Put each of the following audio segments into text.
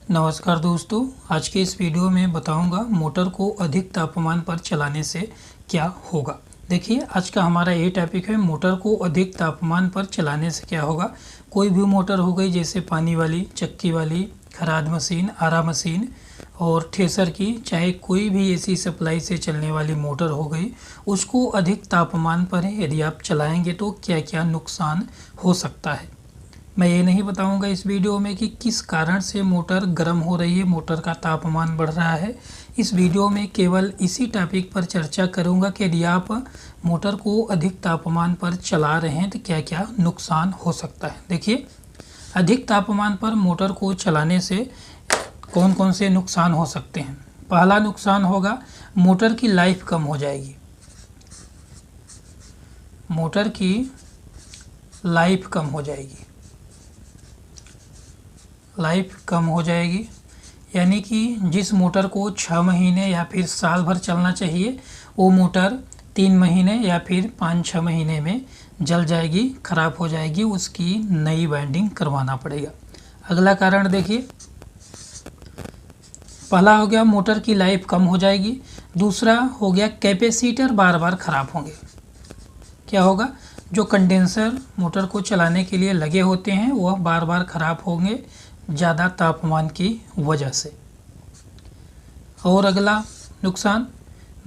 नमस्कार दोस्तों, आज के इस वीडियो में बताऊंगा मोटर को अधिक तापमान पर चलाने से क्या होगा। देखिए, आज का हमारा ये टॉपिक है मोटर को अधिक तापमान पर चलाने से क्या होगा। कोई भी मोटर हो गई, जैसे पानी वाली, चक्की वाली, खराद मशीन, आरा मशीन और थ्रेसर की, चाहे कोई भी एसी सप्लाई से चलने वाली मोटर हो गई, उसको अधिक तापमान पर यदि आप चलाएंगे तो क्या क्या नुकसान हो सकता है। मैं ये नहीं बताऊंगा इस वीडियो में कि किस कारण से मोटर गर्म हो रही है, मोटर का तापमान बढ़ रहा है। इस वीडियो में केवल इसी टॉपिक पर चर्चा करूंगा कि यदि आप मोटर को अधिक तापमान पर चला रहे हैं तो क्या क्या नुकसान हो सकता है। देखिए, अधिक तापमान पर मोटर को चलाने से कौन कौन से नुकसान हो सकते हैं। पहला नुकसान होगा, मोटर की लाइफ कम हो जाएगी। मोटर की लाइफ कम हो जाएगी। लाइफ कम हो जाएगी यानी कि जिस मोटर को 6 महीने या फिर साल भर चलना चाहिए, वो मोटर 3 महीने या फिर 5-6 महीने में जल जाएगी, ख़राब हो जाएगी, उसकी नई वाइंडिंग करवाना पड़ेगा। अगला कारण देखिए, पहला हो गया मोटर की लाइफ कम हो जाएगी। दूसरा हो गया कैपेसिटर बार बार ख़राब होंगे। क्या होगा, जो कंडेंसर मोटर को चलाने के लिए लगे होते हैं वह बार बार ख़राब होंगे ज़्यादा तापमान की वजह से। और अगला नुकसान,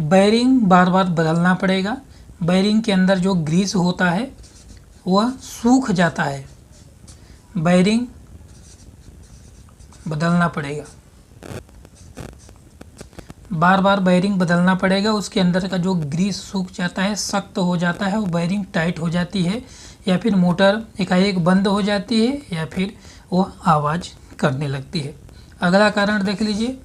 बैरिंग बार बार बदलना पड़ेगा। बैरिंग के अंदर जो ग्रीस होता है वह सूख जाता है, बैरिंग बदलना पड़ेगा, बार बार बैरिंग बदलना पड़ेगा। उसके अंदर का जो ग्रीस सूख जाता है, सख्त हो जाता है, वो बैरिंग टाइट हो जाती है, या फिर मोटर एकाएक बंद हो जाती है, या फिर वो आवाज़ करने लगती है। अगला कारण देख लीजिए,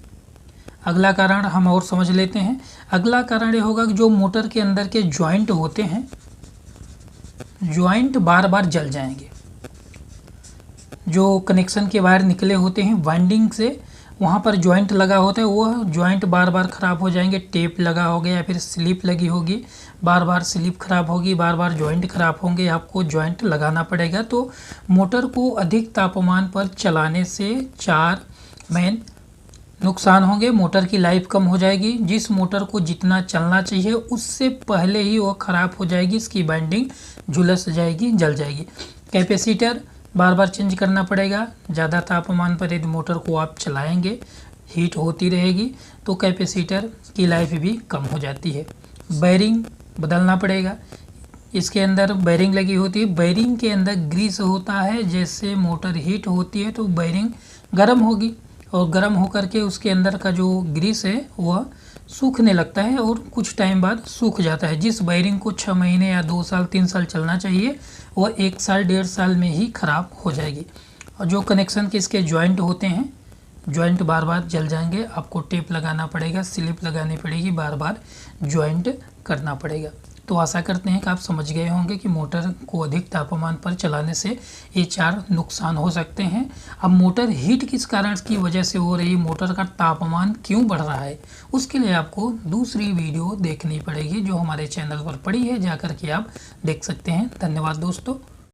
अगला कारण हम और समझ लेते हैं। अगला कारण ये होगा कि जो मोटर के अंदर के जॉइंट होते हैं, जॉइंट बार बार जल जाएंगे। जो कनेक्शन के वायर निकले होते हैं वाइंडिंग से, वहाँ पर जॉइंट लगा होता है, वह जॉइंट बार बार ख़राब हो जाएंगे। टेप लगा हो गया या फिर स्लिप लगी होगी, बार बार स्लिप ख़राब होगी, बार बार जॉइंट ख़राब होंगे, आपको जॉइंट लगाना पड़ेगा। तो मोटर को अधिक तापमान पर चलाने से 4 मेन नुकसान होंगे। मोटर की लाइफ कम हो जाएगी। जिस मोटर को जितना चलना चाहिए उससे पहले ही वह ख़राब हो जाएगी, इसकी बाइंडिंग झुलस जाएगी, जल जाएगी। कैपेसिटर बार बार चेंज करना पड़ेगा। ज़्यादा तापमान पर यदि मोटर को आप चलाएंगे, हीट होती रहेगी, तो कैपेसिटर की लाइफ भी कम हो जाती है। बैरिंग बदलना पड़ेगा। इसके अंदर बैरिंग लगी होती है, बैरिंग के अंदर ग्रीस होता है, जैसे मोटर हीट होती है तो बैरिंग गर्म होगी, और गर्म होकर के उसके अंदर का जो ग्रीस है वह सूखने लगता है और कुछ टाइम बाद सूख जाता है। जिस बैरिंग को 6 महीने या 2 साल 3 साल चलना चाहिए, वह 1 साल 1.5 साल में ही ख़राब हो जाएगी। और जो कनेक्शन के इसके जॉइंट होते हैं, जॉइंट बार बार जल जाएंगे। आपको टेप लगाना पड़ेगा, स्लिप लगानी पड़ेगी, बार बार जॉइंट करना पड़ेगा। तो आशा करते हैं कि आप समझ गए होंगे कि मोटर को अधिक तापमान पर चलाने से ये 4 नुकसान हो सकते हैं। अब मोटर हीट किस कारण की वजह से हो रही है, मोटर का तापमान क्यों बढ़ रहा है, उसके लिए आपको दूसरी वीडियो देखनी पड़ेगी जो हमारे चैनल पर पड़ी है, जाकर के आप देख सकते हैं। धन्यवाद दोस्तों।